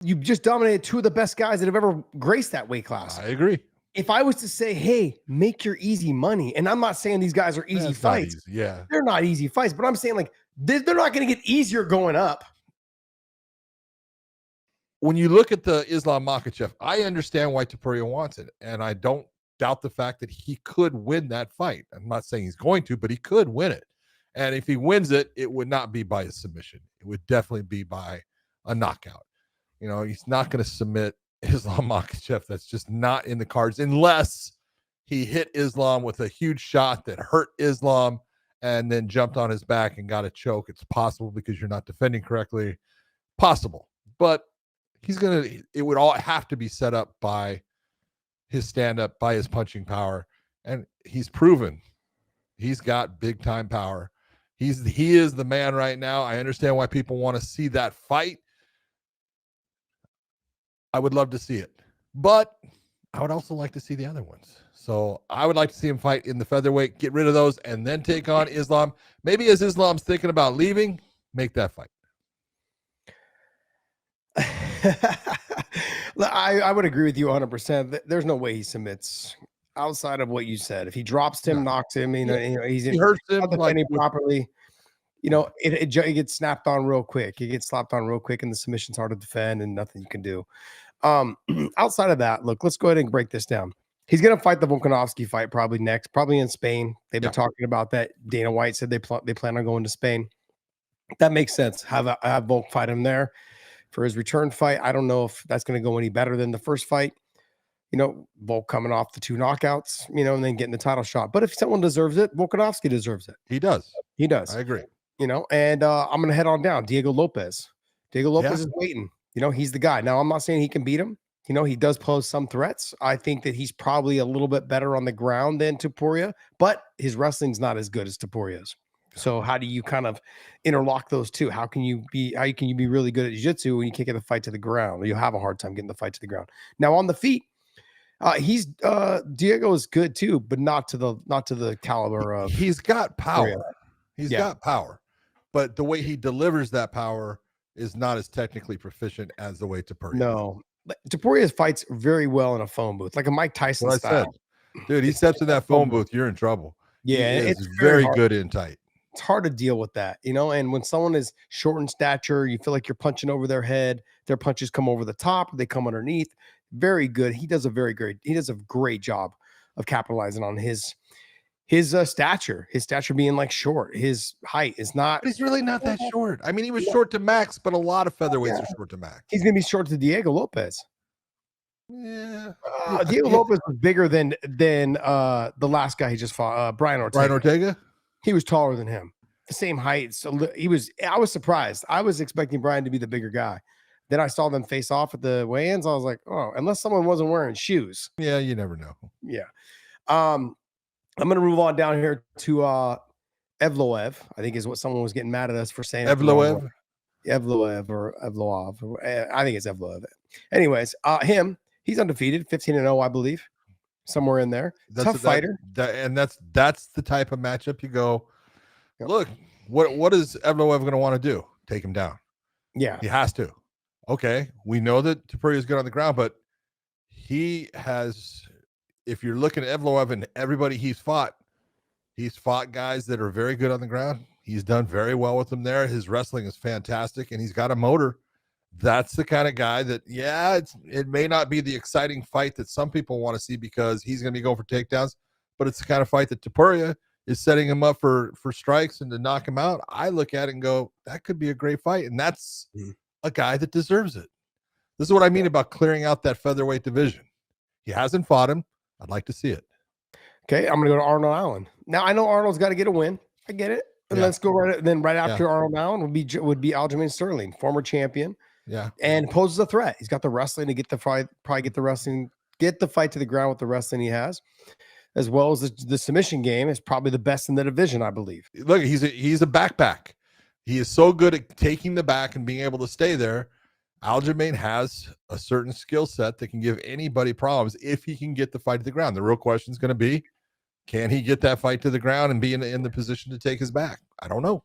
You just dominated two of the best guys that have ever graced that weight class. I agree. If I was to say, hey, make your easy money, and I'm not saying these guys are easy fights. Easy. Yeah. They're not easy fights, but I'm saying like they're not going to get easier going up. When you look at the Islam Makhachev, I understand why Topuria wants it, and I don't doubt the fact that he could win that fight. I'm not saying he's going to, but he could win it. And if he wins it, it would not be by a submission. It would definitely be by a knockout. You know, he's not going to submit Islam Makhachev. That's just not in the cards unless he hit Islam with a huge shot that hurt Islam and then jumped on his back and got a choke. It's possible because you're not defending correctly. Possible. But it would all have to be set up by his stand-up, by his punching power. And he's proven he's got big time power. He is the man right now. I understand why people want to see that fight. I would love to see it, but I would also like to see the other ones. So I would like to see him fight in the featherweight, get rid of those, and then take on Islam. Maybe as Islam's thinking about leaving, make that fight. I would agree with you 100%. There's no way he submits outside of what you said. If he drops him, knocks him, he hurts him defending properly. It gets snapped on real quick. It gets slapped on real quick, and the submission's hard to defend, and nothing you can do. Outside of that, look, let's go ahead and break this down. He's going to fight the Volkanovski fight probably next, probably in Spain. They've been talking about that. Dana White said they plan on going to Spain. That makes sense. Have Volk fight him there for his return fight. I don't know if that's going to go any better than the first fight. Volk coming off the 2 knockouts, and then getting the title shot. But if someone deserves it, Volkanovski deserves it. He does. He does. I agree. And I'm going to head on down. Diego Lopez. Diego Lopez is waiting. He's the guy. Now, I'm not saying he can beat him. He does pose some threats. I think that he's probably a little bit better on the ground than Topuria, but his wrestling's not as good as Topuria's. So how do you kind of interlock those two? How can you be really good at jiu-jitsu when you can't get the fight to the ground? You have a hard time getting the fight to the ground. Now on the feet, Diego is good too, but not to the caliber of. He's got power. He's got power, but the way he delivers that power is not as technically proficient as the way Topuria. No, Topuria fights very well in a phone booth, like a Mike Tyson style. Dude, he steps in that phone booth, you're in trouble. Yeah, it's very good in tight. It's hard to deal with that, and when someone is short in stature, you feel like you're punching over their head. Their punches come over the top, they come underneath. Very good. He does a great job of capitalizing on his stature. His stature being like short. His height is not. But he's really not that short. I mean, he was short to Max, but a lot of featherweights are short to Max. He's gonna be short to Diego Lopez. Yeah, Diego Lopez was bigger than the last guy he just fought, Brian Ortega. He was taller than him, the same height. So I was surprised. I was expecting Brian to be the bigger guy. Then I saw them face off at the weigh-ins. I was like, oh, unless someone wasn't wearing shoes. Yeah, you never know. Yeah. I'm going to move on down here to Evloev, I think is what someone was getting mad at us for saying. Evloev or Evloev. I think it's Evloev. Anyways, he's undefeated, 15-0, I believe. Somewhere in there. Tough fighter. That's the type of matchup you go, look, what is Evloev going to want to do? Take him down. Yeah. He has to. Okay, we know that Topuria is good on the ground, but he has, if you're looking at Evloev and everybody he's fought guys that are very good on the ground. He's done very well with them there. His wrestling is fantastic, and he's got a motor. That's the kind of guy that, it may not be the exciting fight that some people want to see because he's going to be going for takedowns, but it's the kind of fight that Topuria is setting him up for strikes and to knock him out. I look at it and go, that could be a great fight, and that's a guy that deserves it. This is what I mean about clearing out that featherweight division. He hasn't fought him. I'd like to see it. Okay, I'm going to go to Arnold Allen. Now, I know Arnold's got to get a win. I get it. And let's go right after Arnold Allen would be Aljamain Sterling, former champion. Yeah. And poses a threat. He's got the wrestling to get the fight, get the fight to the ground with the wrestling he has, as well as the submission game is probably the best in the division, I believe. Look, he's a backpack. He is so good at taking the back and being able to stay there. Aljamain has a certain skill set that can give anybody problems if he can get the fight to the ground. The real question is going to be, can he get that fight to the ground and be in the position to take his back? I don't know.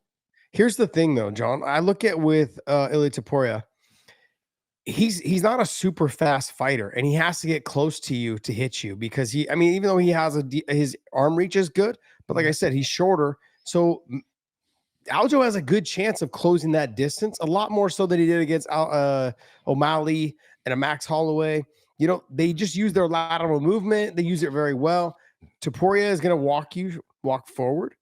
Here's the thing, though, John. I look at with Ilia Topuria. he's not a super fast fighter, and he has to get close to you to hit you because I mean, even though he has his arm reach is good, but like I said, he's shorter. So Aljo has a good chance of closing that distance, a lot more so than he did against O'Malley and a Max Holloway. You know, they just use their lateral movement. They use it very well. Topuria is going to walk forward,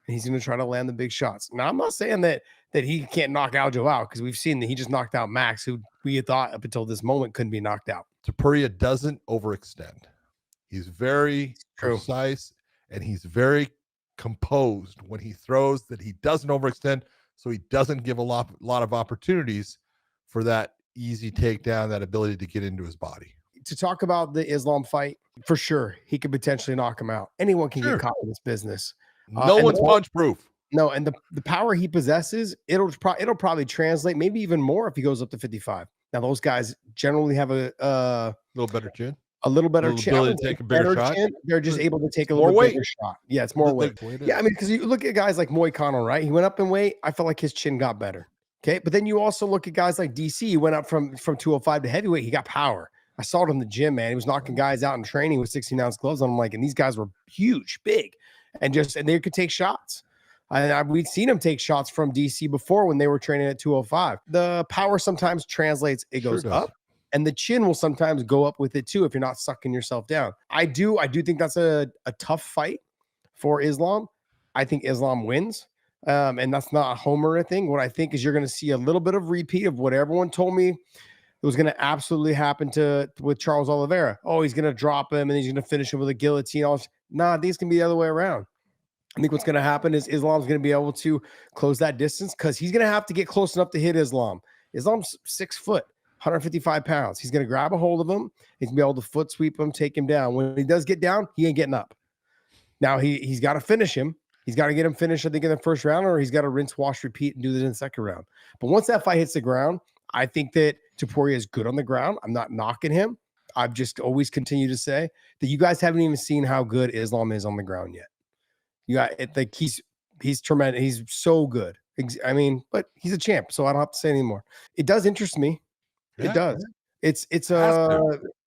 and he's going to try to land the big shots. Now, I'm not saying that he can't knock Aljo out, because we've seen that he just knocked out Max, who we had thought up until this moment couldn't be knocked out. Topuria doesn't overextend. He's very precise, and he's very composed when he throws, that he doesn't overextend, so he doesn't give a lot of opportunities for that easy takedown, that ability to get into his body. To talk about the Islam fight, for sure, he could potentially knock him out. Anyone can get caught in this business. No one's punch proof. No, and the power he possesses, it'll probably translate, maybe even more if he goes up to 55. Now, those guys generally have a little better chin. A little better chin. Ability to take a bigger shot. Chin. They're just able to take a little bigger shot. Yeah, it's more weight. Yeah, I mean, because you look at guys like Moy Connell, right? He went up in weight. I felt like his chin got better. Okay, but then you also look at guys like DC. He went up from 205 to heavyweight. He got power. I saw it in the gym, man. He was knocking guys out in training with 16-ounce gloves on. I'm like, and these guys were huge, big, and they could take shots. We'd seen him take shots from DC before when they were training at 205. The power sometimes translates. It goes up, and the chin will sometimes go up with it too if you're not sucking yourself down. I do think that's a tough fight for Islam. I think Islam wins, and that's not a homer thing. What I think is you're going to see a little bit of repeat of what everyone told me was going to absolutely happen with Charles Oliveira. Oh, he's going to drop him, and he's going to finish him with a guillotine. Nah, these can be the other way around. I think what's going to happen is Islam's going to be able to close that distance, because he's going to have to get close enough to hit Islam. Islam's 6 foot, 155 pounds. He's going to grab a hold of him. He's going to be able to foot sweep him, take him down. When he does get down, he ain't getting up. Now, he's got to finish him. He's got to get him finished, I think, in the first round, or he's got to rinse, wash, repeat, and do this in the second round. But once that fight hits the ground, I think that Topuria is good on the ground. I'm not knocking him. I've just always continued to say that you guys haven't even seen how good Islam is on the ground yet. You got it, like he's tremendous. He's so good. I mean, but he's a champ, so I don't have to say anymore. It does interest me. Yeah, it does. Yeah.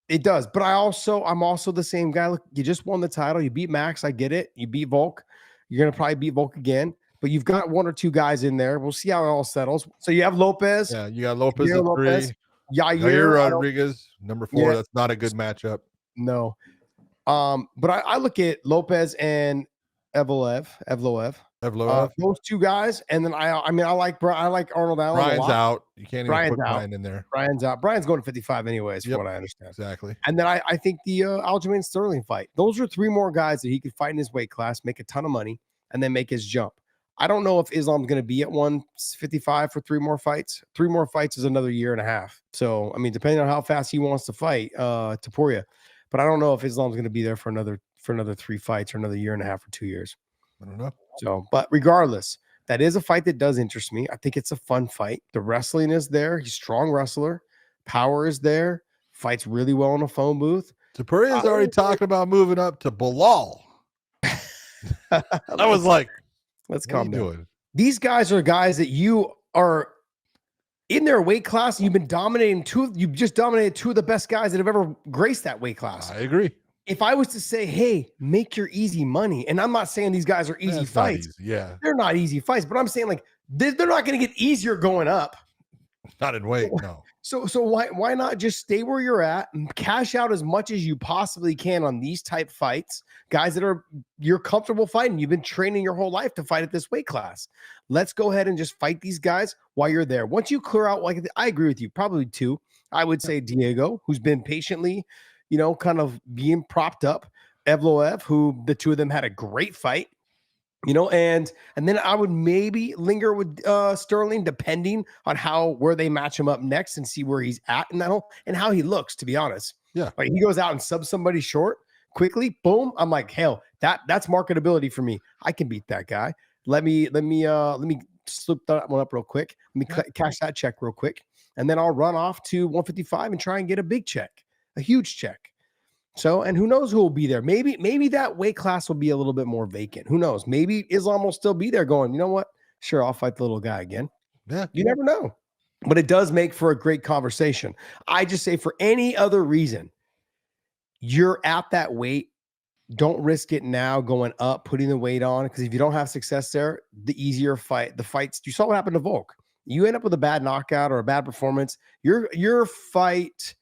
It does. But I'm also the same guy. Look, you just won the title. You beat Max. I get it. You beat Volk. You're gonna probably beat Volk again. But you've got 1 or 2 guys in there. We'll see how it all settles. So you have Lopez. Yeah, you got Lopez at 3. Yair Rodriguez, number 4. Yeah. That's not a good matchup. No. But I look at Lopez and Evloev. Those 2 guys, and then I like Arnold Allen. Brian's out. You can't even put Brian in there. Brian's out. Brian's going to 55 anyways, from what I understand. Exactly. And then I think the Aljamain Sterling fight. Those are 3 more guys that he could fight in his weight class, make a ton of money, and then make his jump. I don't know if Islam's going to be at 155 for 3 more fights. 3 more fights is another year and a half. So, I mean, depending on how fast he wants to fight Topuria. But I don't know if Islam's going to be there for another 3 fights or another year and a half or 2 years. I don't know. So, but regardless, that is a fight that does interest me. I think it's a fun fight. The wrestling is there. He's a strong wrestler. Power is there. Fights really well in a phone booth. Topuria's already talking about moving up to Bilal. I was like, let's calm down. These guys are guys that you are in their weight class. You've been dominating you've just dominated 2 of the best guys that have ever graced that weight class. I agree. If I was to say, hey, make your easy money, and I'm not saying these guys are easy fights. Yeah. They're not easy fights, but I'm saying like they're not going to get easier going up. Not in weight, no. So why not just stay where you're at and cash out as much as you possibly can on these type fights, guys that you're comfortable fighting. You've been training your whole life to fight at this weight class. Let's go ahead and just fight these guys while you're there. Once you clear out, like I agree with you, probably 2. I would say Diego, who's been patiently, kind of being propped up. Evloev, who the 2 of them had a great fight. And then I would maybe linger with Sterling, depending on where they match him up next and see where he's at in that whole, and how he looks, to be honest. Yeah. Like he goes out and subs somebody short quickly, boom. I'm like, hell, that's marketability for me. I can beat that guy. Let me slip that one up real quick. Let me cash that check real quick. And then I'll run off to 155 and try and get a big check, a huge check. So, and who knows who will be there? Maybe that weight class will be a little bit more vacant. Who knows? Maybe Islam will still be there going, you know what? Sure, I'll fight the little guy again. Yeah. You never know. but it does make for a great conversation. I just say for any other reason, you're at that weight. Don't risk it now going up, putting the weight on, because if you don't have success there, the easier the fights. You saw what happened to Volk. You end up with a bad knockout or a bad performance. Your fight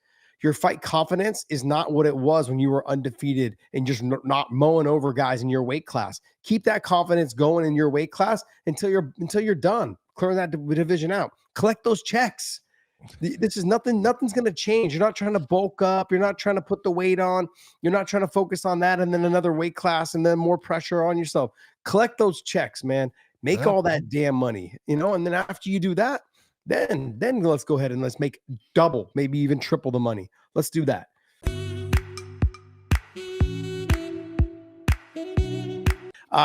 confidence is not what it was when you were undefeated and just not mowing over guys in your weight class. Keep that confidence going in your weight class until you're done clearing that division out. Collect those checks. This is nothing's going to change. You're not trying to bulk up. You're not trying to put the weight on. You're not trying to focus on that and then another weight class and then more pressure on yourself. Collect those checks, man. Make all that damn money, and then after you do that, then let's go ahead and let's make double, maybe even triple the money. Let's do that.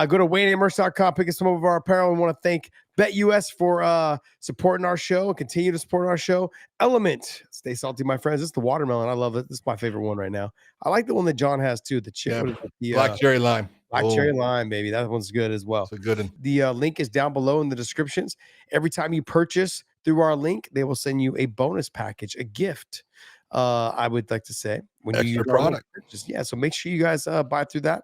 Go to WayneAMerce.com, pick up some of our apparel. We want to thank BetUS for supporting our show and continue to support our show. Element, stay salty, my friends. This is the watermelon. I love it. This is my favorite one right now. I like the one that John has too. Black cherry lime. Black cherry lime, baby. That one's good as well. It's a good one. The link is down below in the descriptions. Every time you purchase through our link, they will send you a bonus package, a gift. I would like to say when extra you use product. So make sure you guys buy through that.